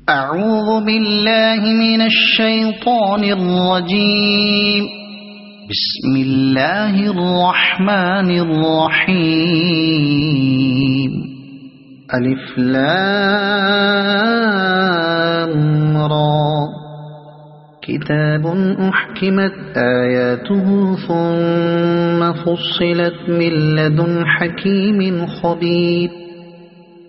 أعوذ بالله من الشيطان الرجيم. بسم الله الرحمن الرحيم. ألف لام را. كتاب أحكمت آياته ثم فصلت من لدن حكيم خبير.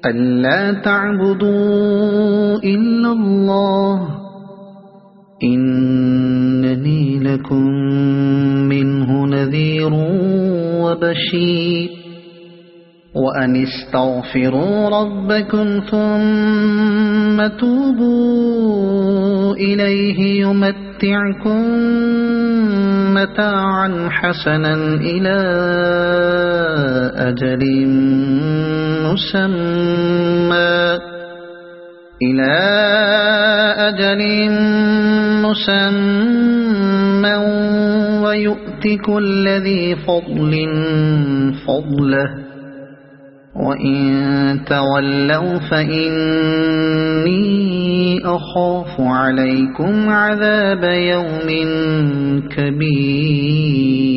ألا تعبدوا إلا الله إنني لكم منه نذير وبشير. وأن استغفروا ربكم ثم توبوا إليه يمتعكم متاعا حسنا إلى أجل مسمى ويؤت كل ذي فضل فضله. وإن تولوا فإني أخاف عليكم عذاب يوم كبير.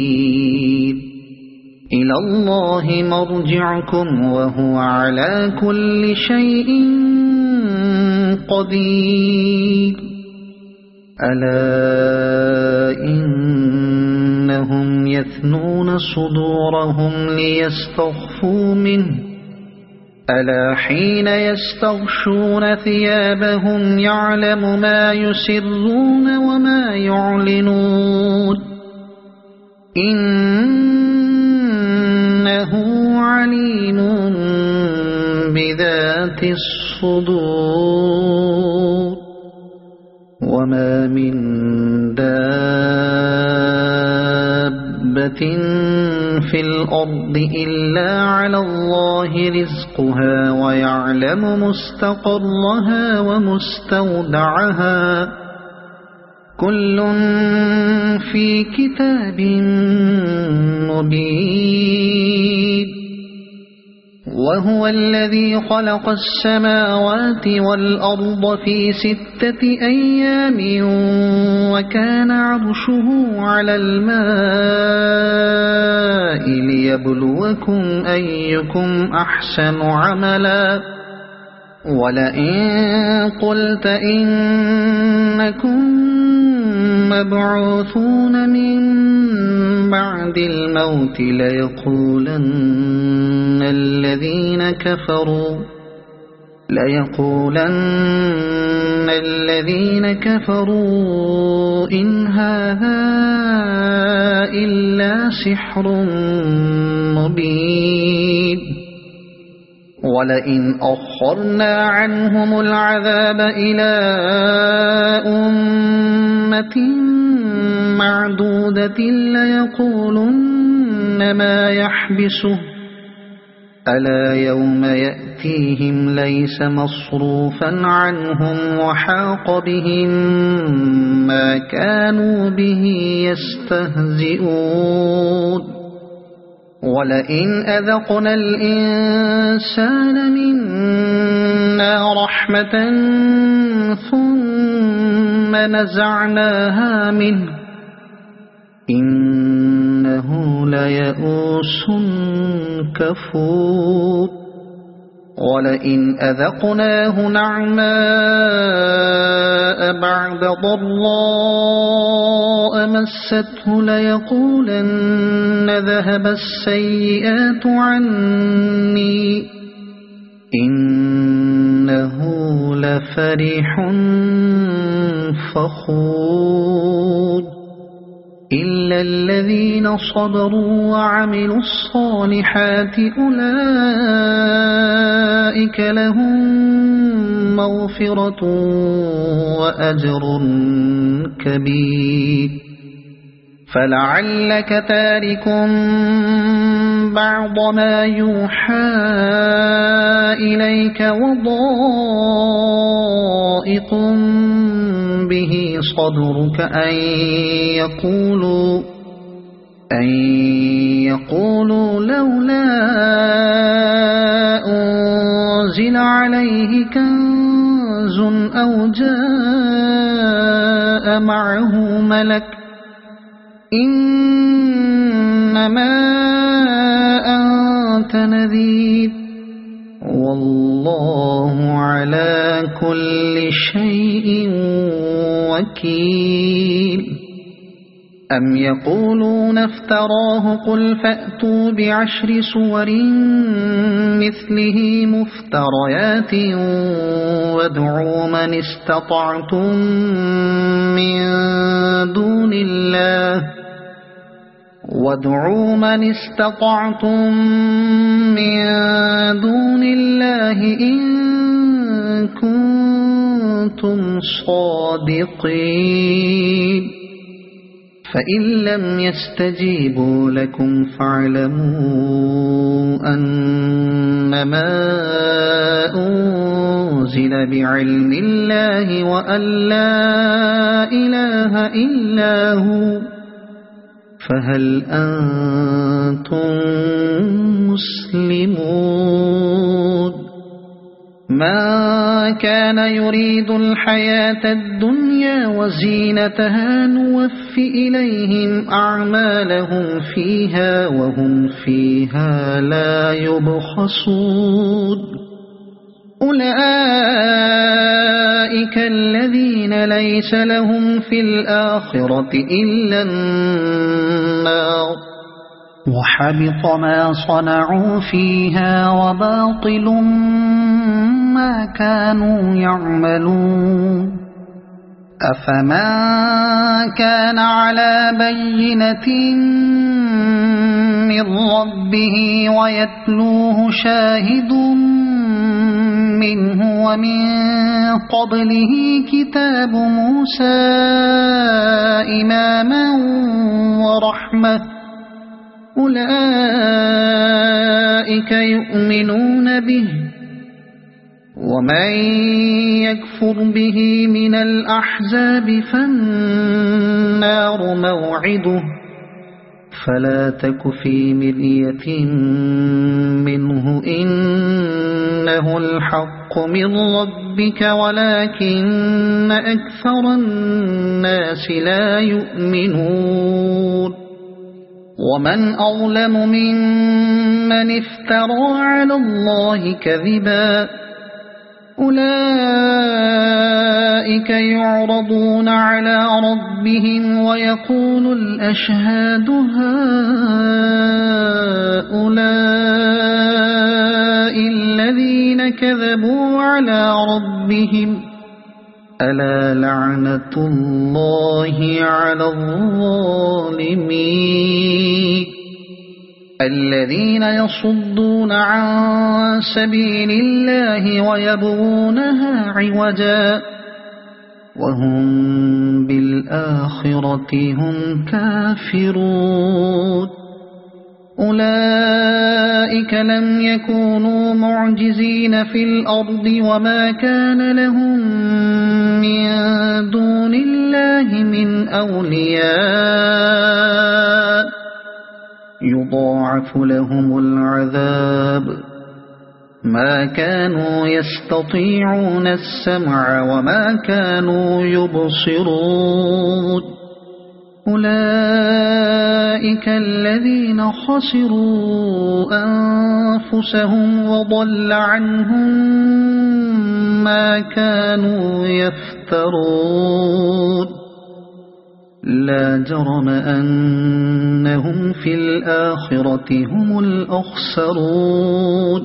إلى الله مرجعكم وهو على كل شيء قدير. ألا إنهم يثنون صدورهم ليستخفوا منه ألا حين يستغشون ثيابهم يعلم ما يسرون وما يعلنون إنه عليم بذات الصدور. وما من دابة في الأرض إلا على الله رزقها ويعلم مستقرها ومستودعها كل في كتاب مبين. وهو الذي خلق السماوات والأرض في 6 أيام وكان عرشه على الماء ليبلوكم أيكم أحسن عملا. ولئن قلت إنكم مبعوثون من بعد الموت ليقولن الذين كفروا إن هذا إلا سحر مبين. ولئن أخرنا عنهم العذاب إلى أمة معدودة ليقولن ما يحبسه ألا يوم يأتيهم ليس مصروفا عنهم وحاق بهم ما كانوا به يستهزئون. ولئن أذقنا الإنسان منا رحمة ثم نزعناها منه إنه ليئوس كفور. ولئن أذقناه نعماء بعد ضراء مسته ليقولن ذهب السيئات عني إنه لفرح فخور. إلا الذين صبروا وعملوا الصالحات أولئك لهم مغفرة وأجر كبير. فلعلك تارك بعض ما يوحى إليك وضائق به صدرك أن يقولوا لولا أنزل عليه كنز كنز أو جاء معه ملك إنما أنت نذير والله على كل شيء وكيل أم يقولون افتراه قل فأتوا بعشر سور مثله مفتريات وادعوا من استطعتم من دون الله إن كنتم صادقين فإن لم يستجيبوا لكم فاعلموا أنما أنزل بعلم الله وأن لا إله إلا هو فهل أنتم مسلمون ما كان يريد الحياة الدنيا وزينتها نوف إليهم أعمالهم فيها وهم فيها لا يبخسون أولئك الذين ليس لهم في الآخرة إلا النار وحبط ما صنعوا فيها وباطل ما كانوا يعملون أفمن كان على بينة من ربه ويتلوه شاهد منه ومن قبله كتاب موسى إماما ورحمة أولئك يؤمنون به ومن يكفر به من الأحزاب فالنار موعده فلا تك في مرية منه إنه الحق من ربك ولكن أكثر الناس لا يؤمنون ومن أظلم ممن افترى على الله كذبا أولئك يعرضون على ربهم ويقول الأشهاد هؤلاء الذين كذبوا على ربهم ألا لعنة الله على الظالمين الذين يصدون عن سبيل الله ويبغونها عوجا وهم بالآخرة هم كافرون أولئك لم يكونوا معجزين في الأرض وما كان لهم من دون الله من أولياء يضاعف لهم العذاب ما كانوا يستطيعون السمع وما كانوا يبصرون أولئك الذين خسروا أنفسهم وضل عنهم ما كانوا يفترون لا جرم أنهم في الآخرة هم الأخسرون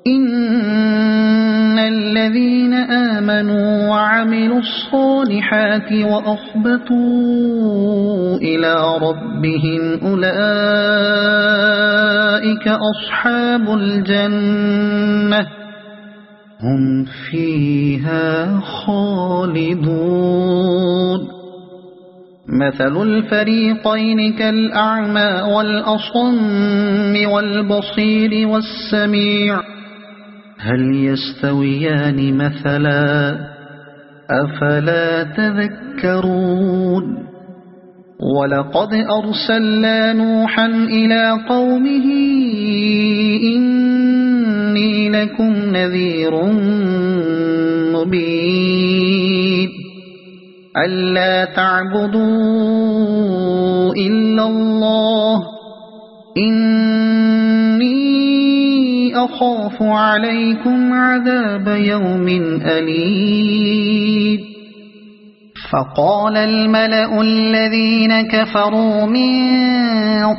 إن الذين آمنوا وعملوا الصالحات وأخبتوا إلى ربهم أولئك أصحاب الجنة هم فيها خالدون مثل الفريقين كالأعمى والأصم والبصير والسميع هل يستويان مثلا أفلا تذكرون ولقد أرسلنا نوحا إلى قومه إني لكم نذير مبين ألا تعبدوا إلا الله إني أخاف عليكم عذاب يوم أليم فقال الملأ الذين كفروا من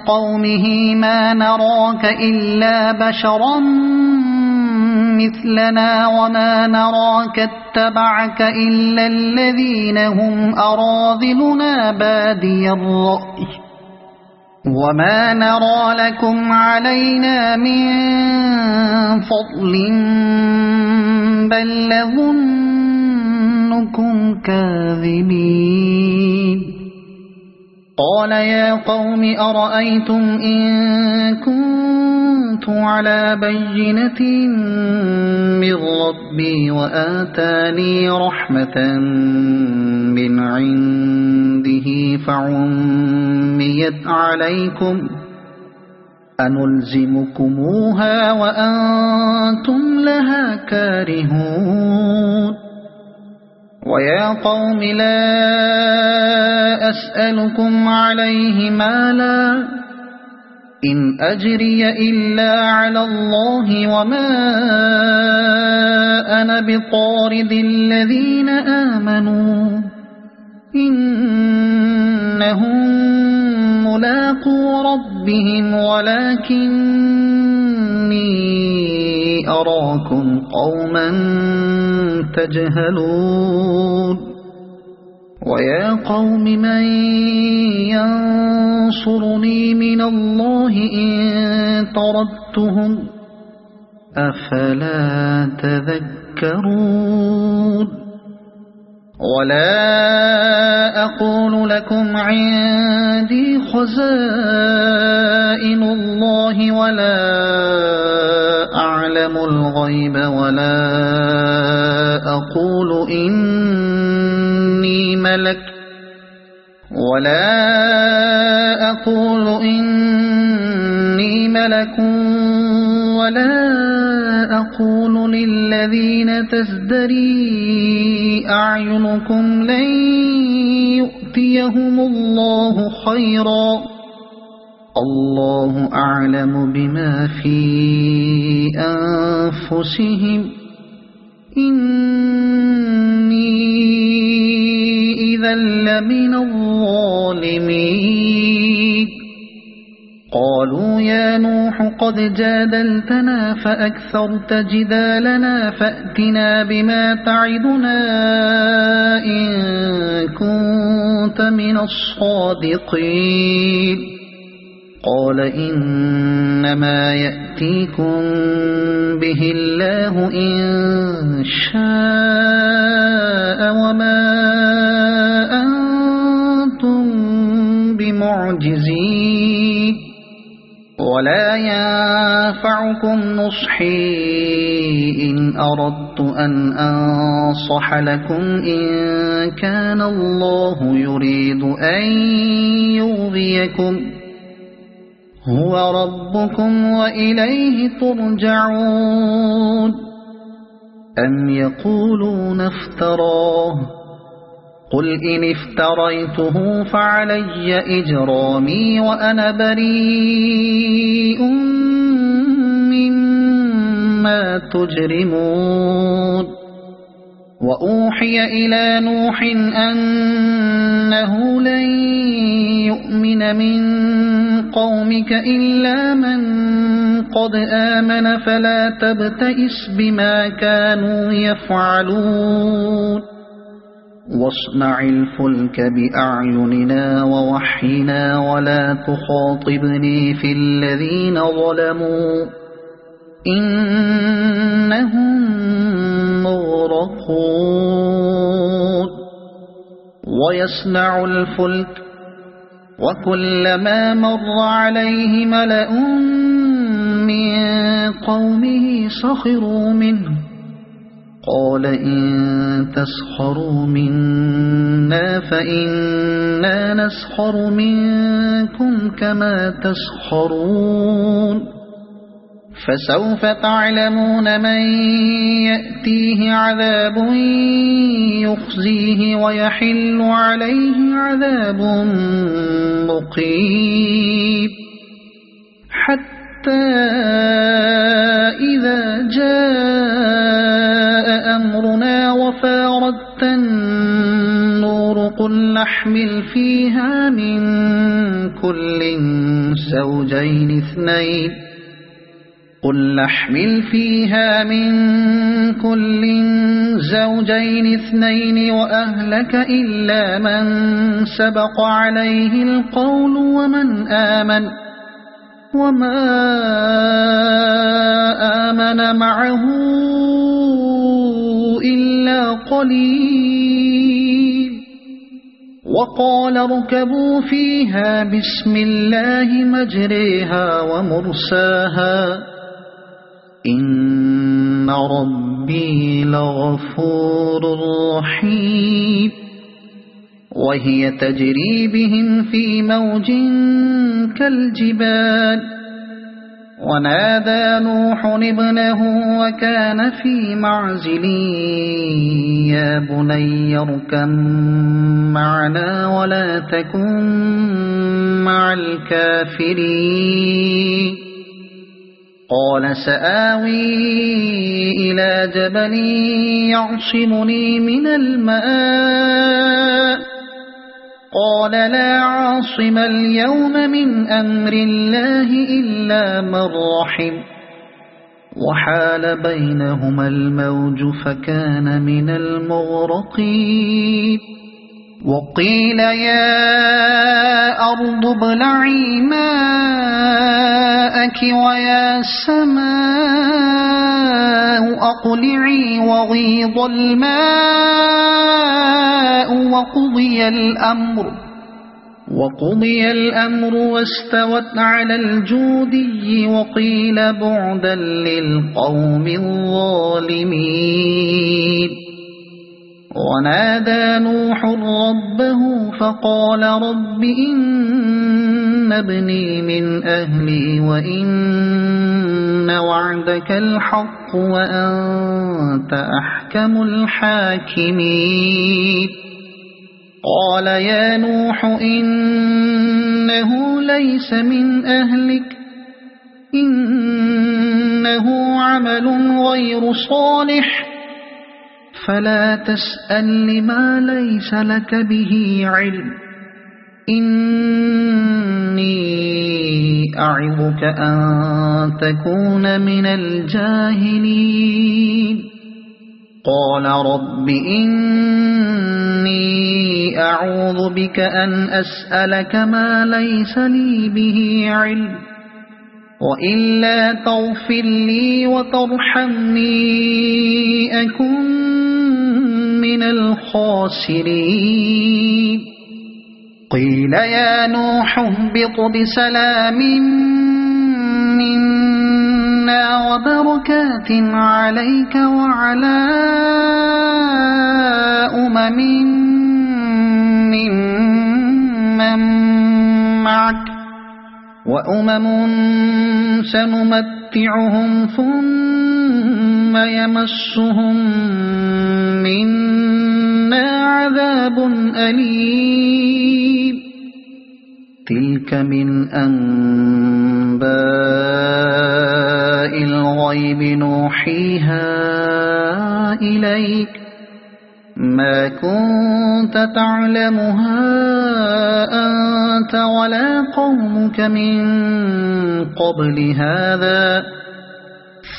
قومه ما نراك إلا بشرا مثلنا وما نراك اتبعك إلا الذين هم أراذلنا بادي الرأي وما نرى لكم علينا من فضل بل نظنكم كاذبين قال يا قوم أرأيتم إن كنت على بينة من ربي وآتاني رحمة من عنده فعميت عليكم أنلزمكموها وأنتم لها كارهون ويا قوم لا أسألكم عليه مالا إن أجري إلا على الله وما أنا بطارد الذين آمنوا إنهم ملاقو ربهم ولكني أراكم قوما تجهلون ويا قوم من ينصرني من الله إن طردتهم أفلا تذكرون ولا أقول لكم عندي خزائن الله ولا أعلم الغيب ولا أقول إني ملك ولا أقول للذين تزدري أعينكم لن يؤتيهم الله خيرا الله أعلم بما في أنفسهم إني إذا لمن الظالمين قالوا يا نوح قد جادلتنا فأكثرت جدالنا فأتنا بما تعدنا إن كنت من الصادقين قال إنما يأتيكم به الله إن شاء وما أنتم بمعجزين ولا ينفعكم نصحي إن أردت أن أنصح لكم إن كان الله يريد أن يغويكم هو ربكم وإليه ترجعون أم يقولون افتراه قل إن افتريته فعلي إجرامي وأنا بريء مما تجرمون وأوحي إلى نوح أنه لن يؤمن من قومك إلا من قد آمن فلا تبتئس بما كانوا يفعلون واصنع الفلك بأعيننا ووحينا ولا تخاطبني في الذين ظلموا إنهم مغرقون ويصنع الفلك وكلما مر عليه ملأ من قومه سخروا منه قال إن تسخروا منا فإنا نسخر منكم كما تسخرون فسوف تعلمون من يأتيه عذاب يخزيه ويحل عليه عذاب مقيم حتى إذا جاء أمرنا وفارت النور قل نحمل فيها من كل زوجين اثنين وأهلك إلا من سبق عليه القول ومن آمن وما آمن معه إلا قليل وقال اركبوا فيها بسم الله مجريها ومرساها إن ربي لغفور رحيم وهي تجري بهم في موج كالجبال ونادى نوح ابنه وكان في معزل يا بني اركب معنا ولا تكن مع الكافرين قال سآوي إلى جبل يعصمني من الماء قال لا عاصم اليوم من أمر الله إلا من رحم وحال بينهما الموج فكان من المغرقين وقيل يا أرض ابلعي ماءك ويا سماء أقلعي وغيض الماء وقضي الأمر واستوت على الجودي وقيل بعدا للقوم الظالمين ونادى نوح ربه فقال رب إن ابني من أهلي وإن وعدك الحق وأنت أحكم الحاكمين قال يا نوح إنه ليس من أهلك إنه عمل غير صالح فلا تسأل لما ليس لك به علم إني أعظك أن تكون من الجاهلين قال رب إني أعوذ بك أن أسألك ما ليس لي به علم وإلا تغفر لي وترحمني أكن من الخاسرين قيل يا نوح اهبط بسلام منا وبركات عليك وعلى أمم ممن معك وأمم سنمتعهم ثم يمسهم منا عذاب أليم تلك من أنباء الغيب نوحيها إليك ما كنت تعلمها أنت ولا قومك من قبل هذا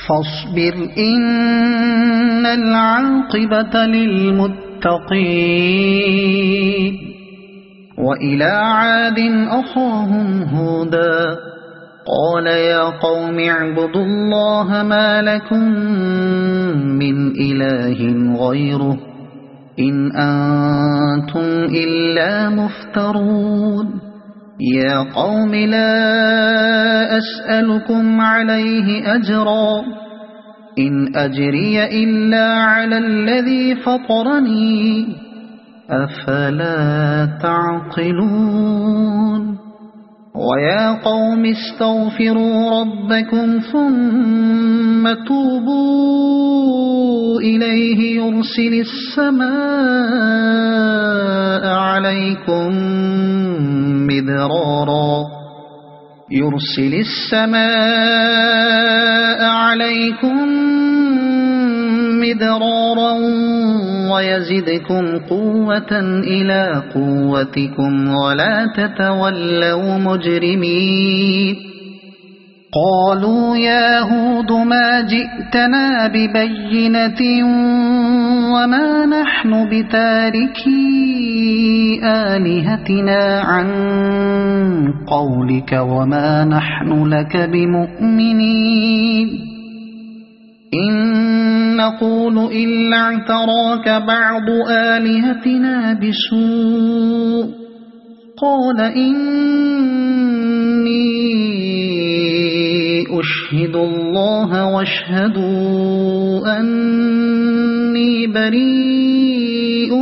فاصبر إن العاقبة للمتقين وإلى عاد أخاهم هودا قال يا قوم اعبدوا الله ما لكم من إله غيره إن أنتم إلا مفترون يا قوم لا أسألكم عليه أجرا إن أجري إلا على الذي فطرني أفلا تعقلون ويا قوم استغفروا ربكم ثم توبوا إليه يرسل السماء عليكم مدرارا ويزدكم قوة إلى قوتكم ولا تتولوا مجرمين قالوا يا هود ما جئتنا ببينة وما نحن بتاركي آلهتنا عن قولك وما نحن لك بمؤمنين إن نقول إلا اعتراك بعض آلهتنا بسوء قال إني أشهد الله واشهدوا أني بريء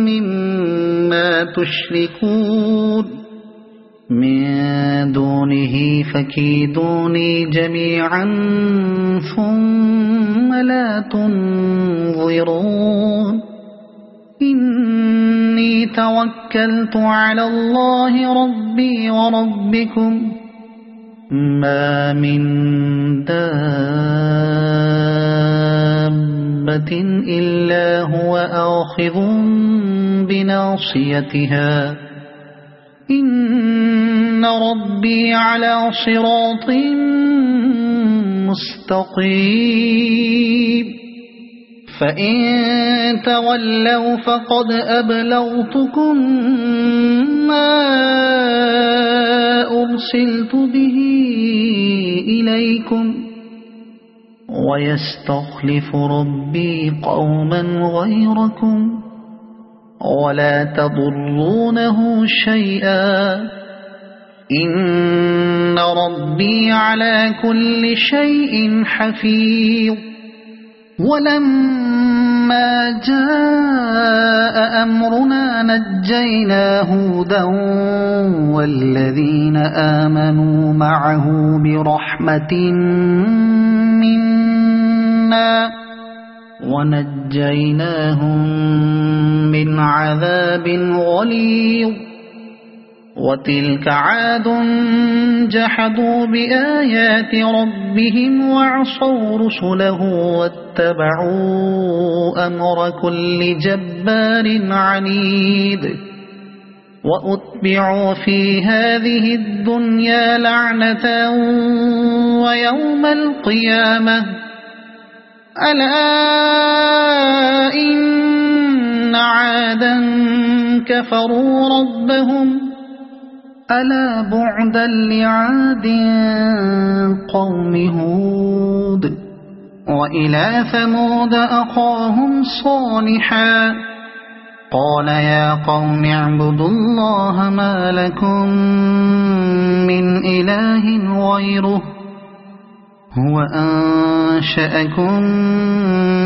مما تشركون من دونه فكيدوني جميعا ثم لا تنظرون إني توكلت على الله ربي وربكم ما من دابة إلا هو آخذ بناصيتها إن ربي على صراط مستقيم فإن تولوا فقد أبلغتكم ما أرسلت به إليكم ويستخلف ربي قوما غيركم ولا تضرونه شيئا إن ربي على كل شيء حفيظ ولما جاء أمرنا نجينا هودا والذين آمنوا معه برحمة منا ونجيناهم من عذاب غليظ وتلك عاد جحدوا بآيات ربهم وعصوا رسله واتبعوا أمر كل جبار عنيد وأتبعوا في هذه الدنيا لعنة ويوم القيامة ألا إن عادا كفروا ربهم ألا بعدا لعاد قوم هود وإلى ثمود أخاهم صالحا قال يا قوم اعبدوا الله ما لكم من إله غيره هو أنشأكم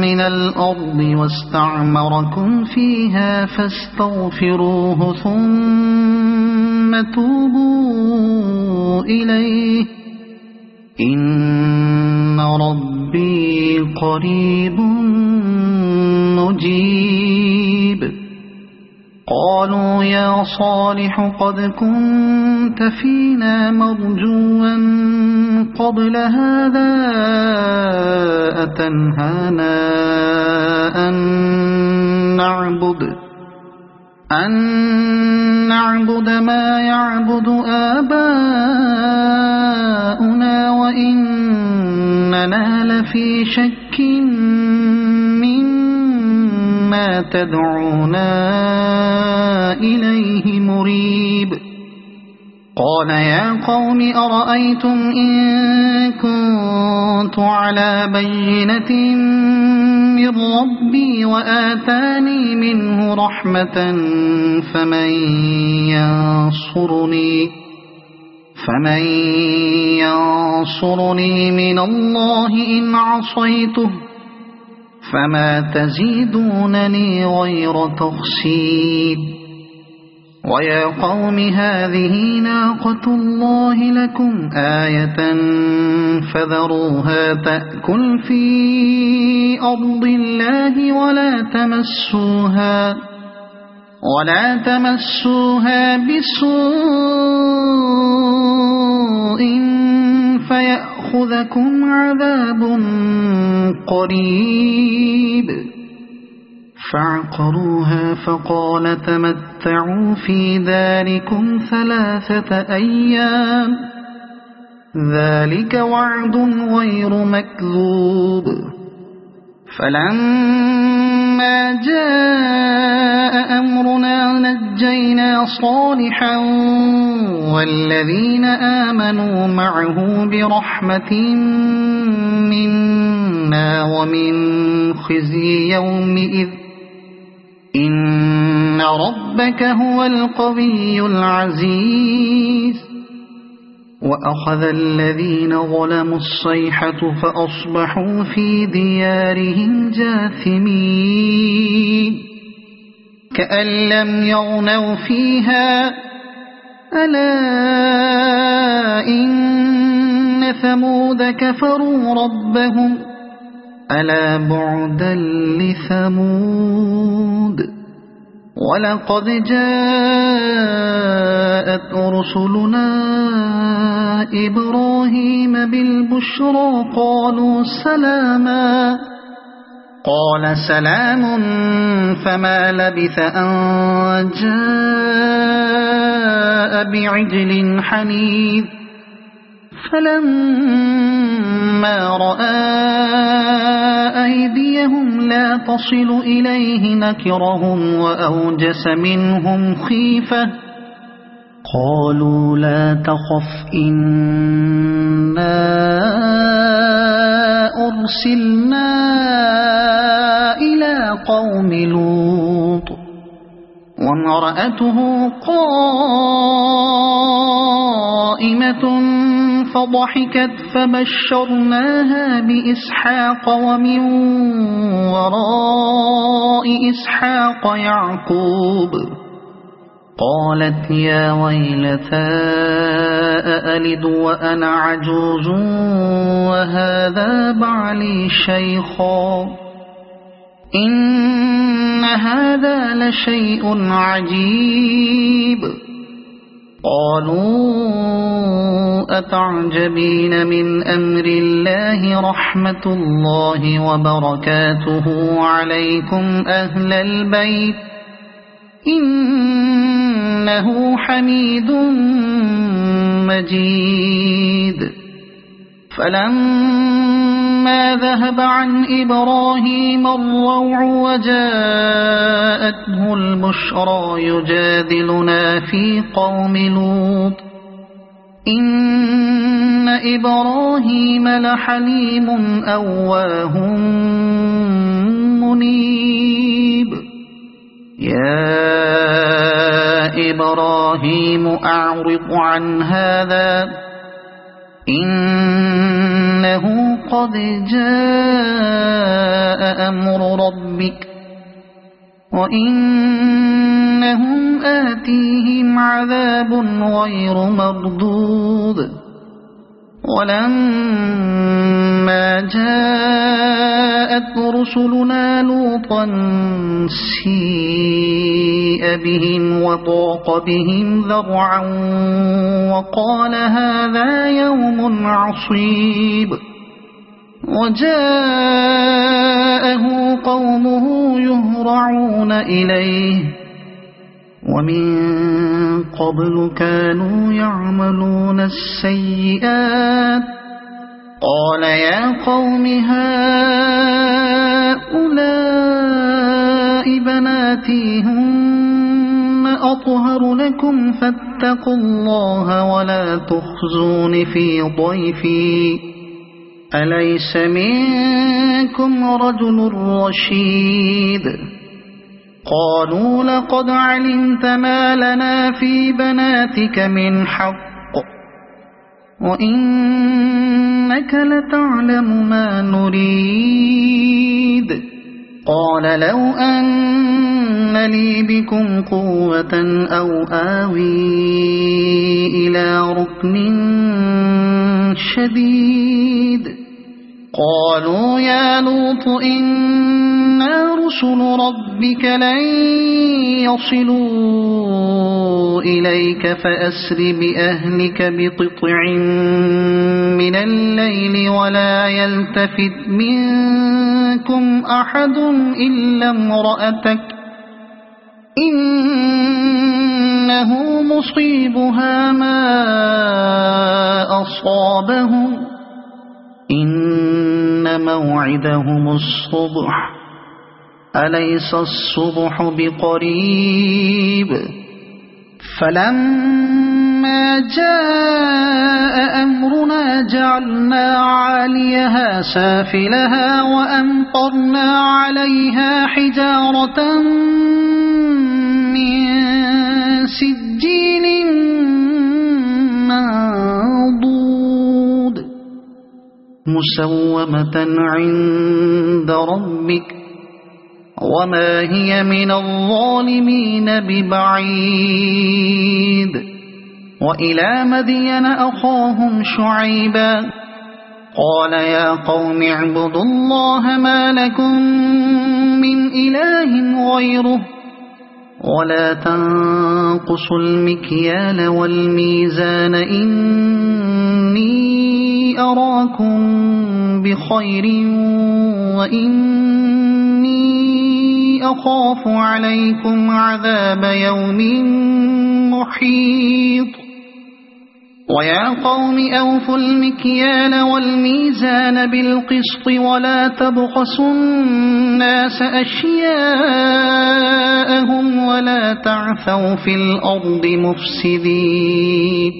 من الأرض واستعمركم فيها فاستغفروه ثم توبوا إليه إن ربي قريب مجيب قالوا يا صالح قد كنت فينا مرجوا قبل هذا أتنهانا أن نعبد ما يعبد آباؤنا وإننا لفي شك مما تدعونا إليه مريب قال يا قوم أرأيتم إن كنت على بينة من ربي وآتاني منه رحمة فمن ينصرني من الله إن عصيته فما تزيدونني غير تخسير ويا قوم هذه ناقة الله لكم آية فذروها تأكل في أرض الله ولا تمسوها بسوء فيأخذكم عذاب قريب. فعقروها فقال تمتعوا في داركم 3 أيام ذلك وعد غير مكذوب. فلما جاء أمرنا نجينا صالحا والذين آمنوا معه برحمة منا ومن خزي يومئذ إن ربك هو القوي العزيز. وأخذ الذين ظلموا الصيحة فأصبحوا في ديارهم جاثمين كأن لم يغنوا فيها ألا إن ثمود كفروا ربهم ألا بعدا لثمود. ولقد جاءت رسلنا إبراهيم بالبشرى قالوا سلاما قال سلام فما لبث أن جاء بعجل حنيذ. فلما رأى أيديهم لا تصل إليه نكرهم وأوجس منهم خيفة قالوا لا تخف إنا أرسلنا إلى قوم لوط وامرأته قائمة فضحكت فبشرناها بإسحاق ومن وراء إسحاق يعقوب. قالت يا ويلتى أألد وأنا عجوز وهذا بعلي شيخا إن هذا لشيء عجيب. قالوا أتعجبين من أمر الله رحمة الله وبركاته عليكم أهل البيت إنه حميد مجيد. فلما ذهب عن إبراهيم الروع وجاءته البشرى يجادلنا في قوم لوط إن إبراهيم لحليم أواه منيب. يا إبراهيم أعرض عن هذا إنه قد جاء أمر ربك وإنهم آتيهم عذاب غير مردود. ولما جاءت رسلنا لوطا سيء بهم وضاق بهم ذرعا وقال هذا يوم عصيب. وجاءه قومه يهرعون إليه ومن قبل كانوا يعملون السيئات قال يا قوم هؤلاء بناتي هن أطهر لكم فاتقوا الله ولا تخزون في ضيفي أليس منكم رجل رشيد. قالوا لقد علمت ما لنا في بناتك من حق وإنك لتعلم ما نريد. قال لو أن أن لي بكم قوة أو آوي إلى ركن شديد قالوا يا لوط إنا رسل ربك لن يصلوا إليك فأسر بأهلك بقطع من الليل ولا يلتفت منكم أحد إلا امرأتك إنه مصيبها ما أصابهم إن موعدهم الصبح أليس الصبح بقريب فلما جاء أمرنا جعلنا عاليها سافلها وأمطرنا عليها حجارة من سجيل منضود مسومة عند ربك وما هي من الظالمين ببعيد وإلى مدين أخاهم شعيبا قال يا قوم اعبدوا الله ما لكم من إله غيره ولا تنقصوا المكيال والميزان إني أراكم بخير وإني أخاف عليكم عذاب يوم محيط ويا قوم أوفوا المكيال والميزان بالقسط ولا تبخسوا الناس أشياءهم ولا تعثوا في الأرض مفسدين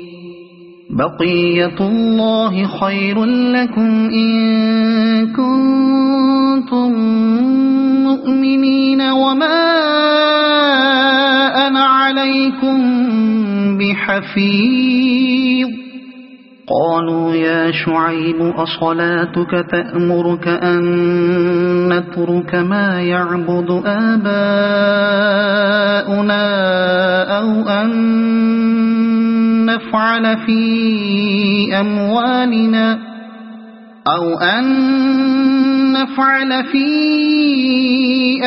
بقية الله خير لكم إن كنتم مؤمنين وما أنا عليكم بحفيظ قالوا يا شعيب أصلاتك تأمرك أن نترك ما يعبد آباؤنا أو أن نفعل في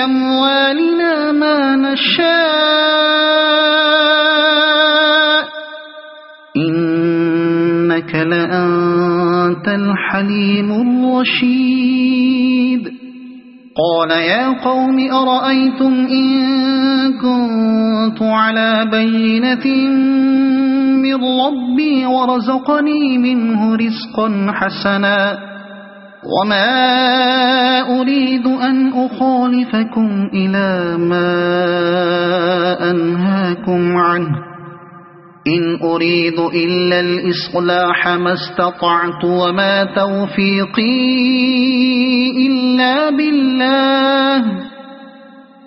أموالنا ما نشاء إنك لأنت الحليم الرشيد قال يا قوم أرأيتم إن كنت على بينة من ربي ورزقني منه رزقا حسنا وما أريد أن أخالفكم إلى ما أنهاكم عنه إن أريد إلا الإصلاح ما استطعت وما توفيقي إلا بالله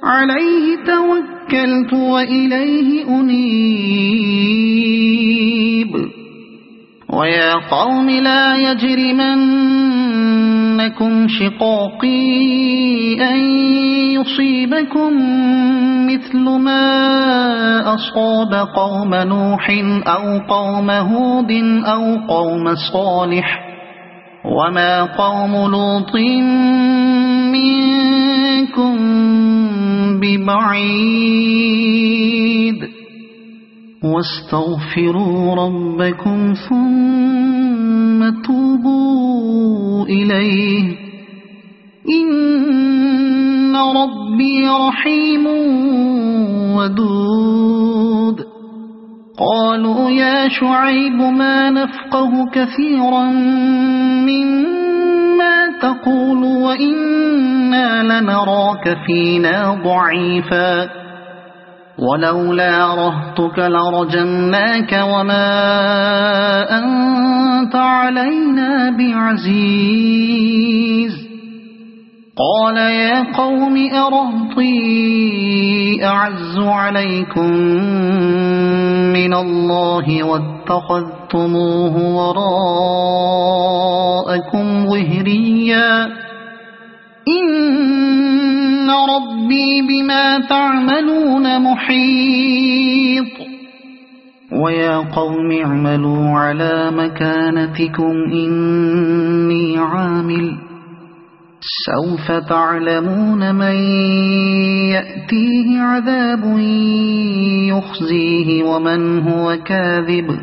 عليه توكلت وإليه أنيب ويا قوم لا يجرمنكم شقاقي أن يصيبكم مثل ما أصاب قوم نوح أو قوم هود أو قوم صالح وما قوم لوط منكم ببعيد واستغفروا ربكم ثم توبوا إليه إن ربي رحيم ودود قالوا يا شعيب ما نفقه كثيرا مما تقول وإنا لنراك فينا ضعيفا ولولا رهطك لرجمناك وما أنت علينا بعزيز قال يا قوم أرهطي أعز عليكم من الله واتخذتموه وراءكم ظهريا إن إن ربي بما تعملون محيط ويا قوم اعملوا على مكانتكم إني عامل سوف تعلمون من يأتيه عذاب يخزيه ومن هو كاذب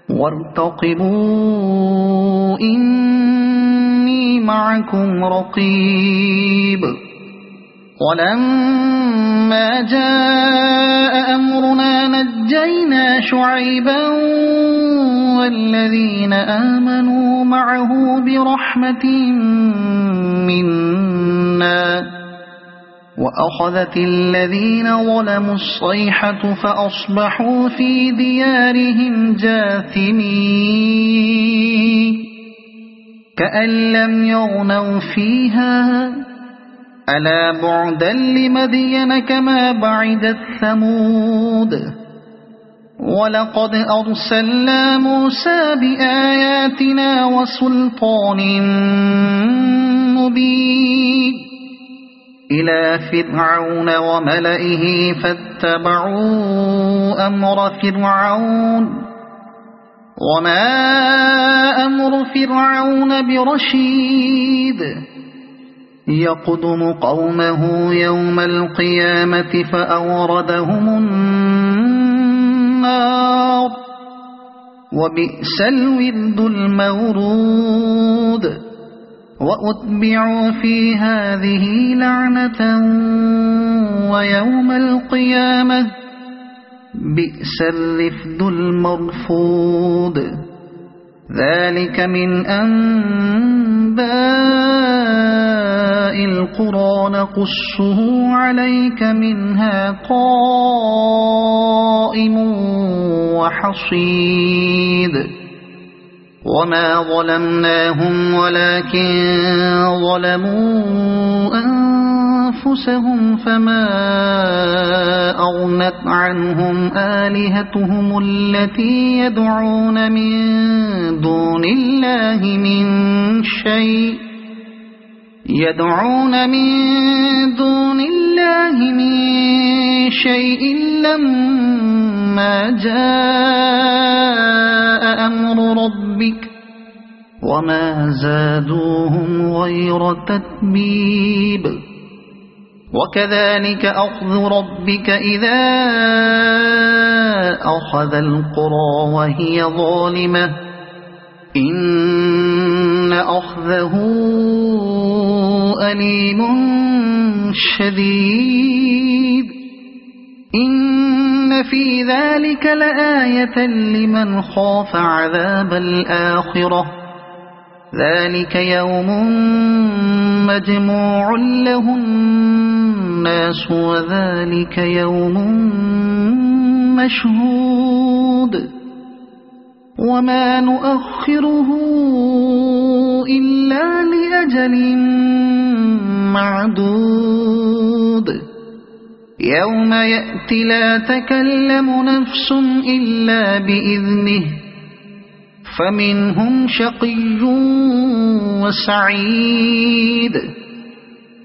وارتقبوا إني معكم رقيب ولما جاء أمرنا نجينا شعيبا والذين آمنوا معه برحمة منا وأخذت الذين ظلموا الصيحة فأصبحوا في ديارهم جاثمين كأن لم يغنوا فيها ألا بعدا لمدين كما بعدت ثمود ولقد أرسلنا موسى بآياتنا وسلطان مبين إلى فرعون وملئه فاتبعوا أمر فرعون وما أمر فرعون برشيد يقدم قومه يوم القيامة فأوردهم النار وبئس الورد المورود وأتبعوا في هذه لعنة ويوم القيامة بئس الرفد المرفود ذلك من أنباء القرى نقصه عليك منها قائم وحصيد وما ظلمناهم ولكن ظلموا أنفسهم فما أغنت عنهم آلهتهم التي يدعون من دون الله من شيء لما جاء أمر ربك وما زادوهم غير تتبيب وكذلك أخذ ربك إذا أخذ القرى وهي ظالمة إن أخذه أليم شديد إن في ذلك لآية لمن خاف عذاب الآخرة ذلك يوم مجموع له الناس وذلك يوم مشهود وما نؤخره إلا لأجل معدود يوم يأتي لا تكلم نفس إلا بإذنه فمنهم شقي وسعيد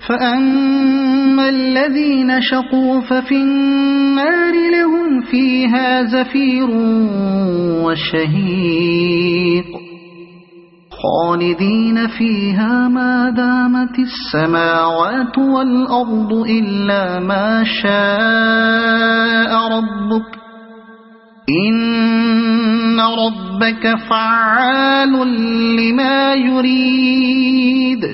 فأما الذين شقوا ففي النار لهم فيها زفير وشهيق خالدين فيها ما دامت السماوات والأرض إلا ما شاء ربك إن ربك فعال لما يريد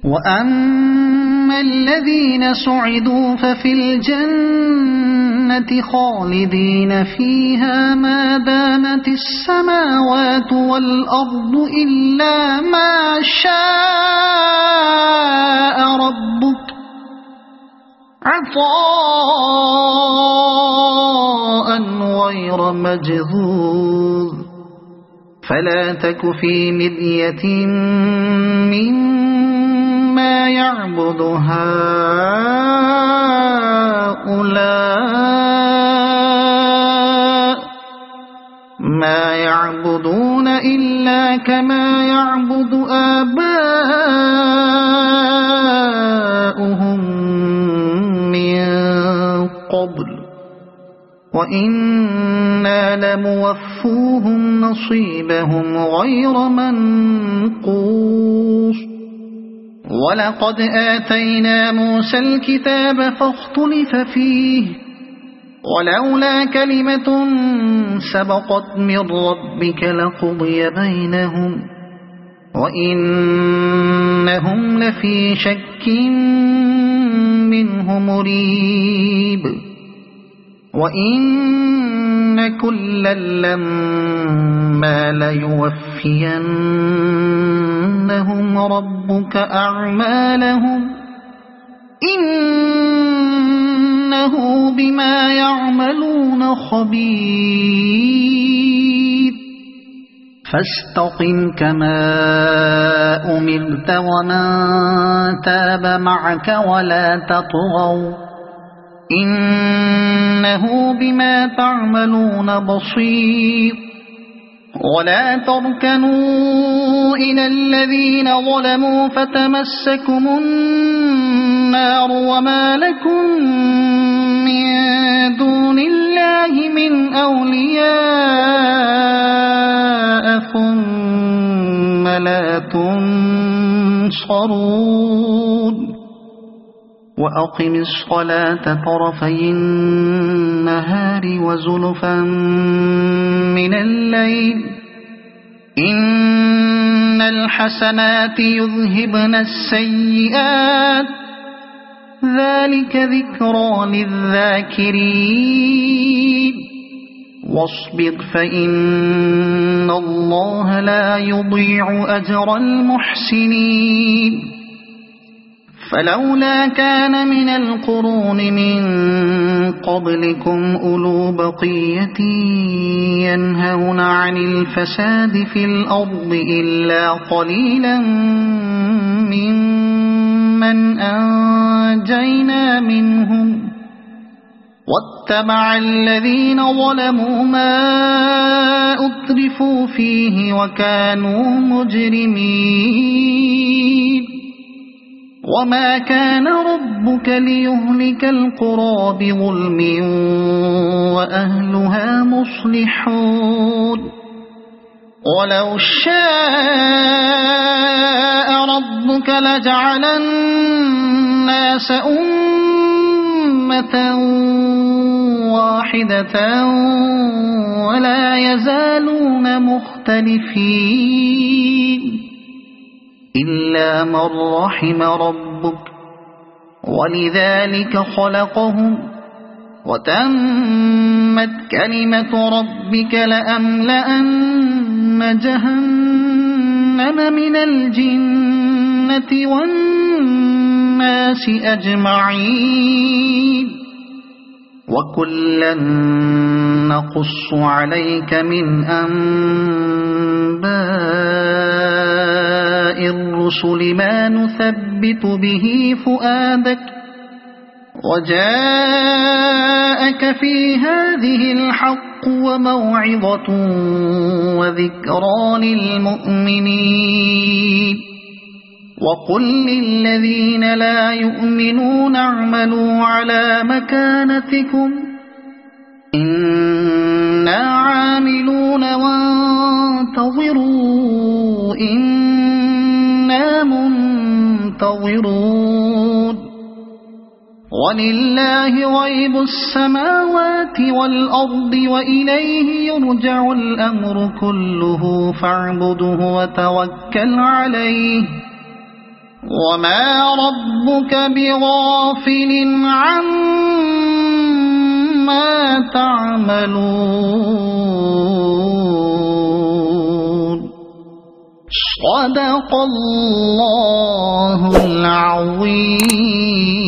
وأما الذين سعدوا ففي الجنة خالدين فيها ما دامت السماوات والأرض إلا ما شاء ربك عطاء غير مجذوذ فلا تك في مرية مما يعبد هؤلاء ما يعبدون إلا كما يعبد آباؤهم قبل وإنا لموفوهم نصيبهم غير منقوص ولقد آتينا موسى الكتاب فاختلف فيه ولولا كلمة سبقت من ربك لقضي بينهم وإنهم لفي شك منه مريب وإن كلا لما ليوفينهم ربك أعمالهم إنه بما يعملون خبير فاستقم كما أمرت ومن تاب معك ولا تطغوا إنه بما تعملون بصير ولا تركنوا إلى الذين ظلموا فتمسكم النار وما لكم من دون الله من أولياء ثم لا تنصرون وأقم الصلاة طرفي النهار وزلفا من الليل إن الحسنات يذهبن السيئات ذلك ذكرى للذاكرين واصبر فإن الله لا يضيع أجر المحسنين فلولا كان من القرون من قبلكم أولو بقية ينهون عن الفساد في الأرض إلا قليلا ممن أنجينا منهم واتبع الذين ظلموا ما أترفوا فيه وكانوا مجرمين وما كان ربك ليهلك القرى بظلم وأهلها مصلحون ولو شاء ربك لجعل الناس أمة واحدة ولا يزالون مختلفين إلا من رحم ربك ولذلك خلقهم وتمت كلمة ربك لأملأن جهنم من الجنة والناس أجمعين وكلا نقص عليك من أنباء الرسل ما نثبت به فؤادك وجاءك في هذه الحق وموعظة وذكرى للمؤمنين وقل للذين لا يؤمنون اعملوا على مكانتكم إنا عاملون وانتظروا إنا منتظرون ولله غيب السماوات والأرض وإليه يرجع الأمر كله فاعبده وتوكل عليه وما ربك بغافل عما تعملون صدق الله العظيم.